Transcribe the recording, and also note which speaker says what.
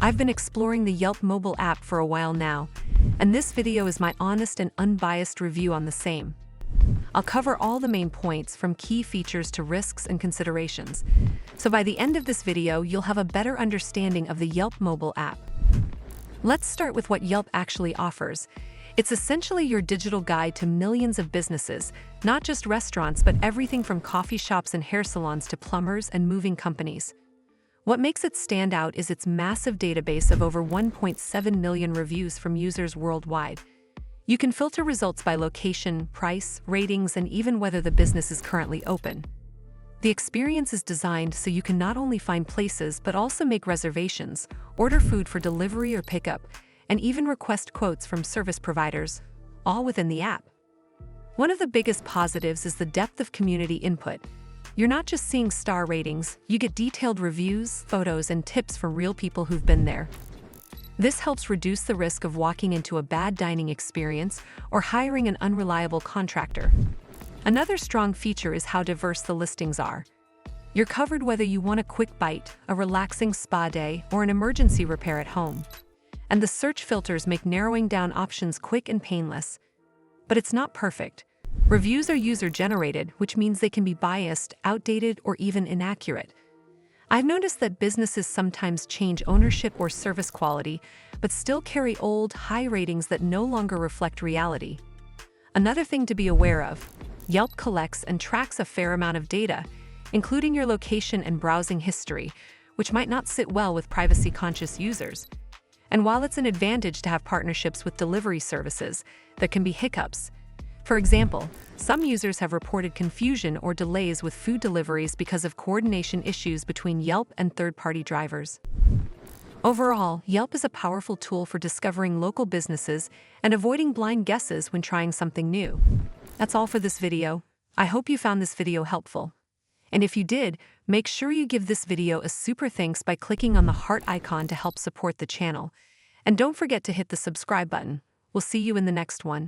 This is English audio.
Speaker 1: I've been exploring the Yelp mobile app for a while now, and this video is my honest and unbiased review on the same. I'll cover all the main points, from key features to risks and considerations. So by the end of this video, you'll have a better understanding of the Yelp mobile app. Let's start with what Yelp actually offers. It's essentially your digital guide to millions of businesses, not just restaurants, but everything from coffee shops and hair salons to plumbers and moving companies. What makes it stand out is its massive database of over 1.7 million reviews from users worldwide. You can filter results by location, price, ratings, and even whether the business is currently open. The experience is designed so you can not only find places but also make reservations, order food for delivery or pickup, and even request quotes from service providers, all within the app. One of the biggest positives is the depth of community input. You're not just seeing star ratings, you get detailed reviews, photos, and tips from real people who've been there. This helps reduce the risk of walking into a bad dining experience or hiring an unreliable contractor. Another strong feature is how diverse the listings are. You're covered whether you want a quick bite, a relaxing spa day, or an emergency repair at home. And the search filters make narrowing down options quick and painless. But it's not perfect. Reviews are user-generated, which means they can be biased, outdated, or even inaccurate. I've noticed that businesses sometimes change ownership or service quality, but still carry old, high ratings that no longer reflect reality. Another thing to be aware of: Yelp collects and tracks a fair amount of data, including your location and browsing history, which might not sit well with privacy-conscious users. And while it's an advantage to have partnerships with delivery services, there can be hiccups. For example, some users have reported confusion or delays with food deliveries because of coordination issues between Yelp and third-party drivers. Overall, Yelp is a powerful tool for discovering local businesses and avoiding blind guesses when trying something new. That's all for this video. I hope you found this video helpful. And if you did, make sure you give this video a super thanks by clicking on the heart icon to help support the channel. And don't forget to hit the subscribe button. We'll see you in the next one.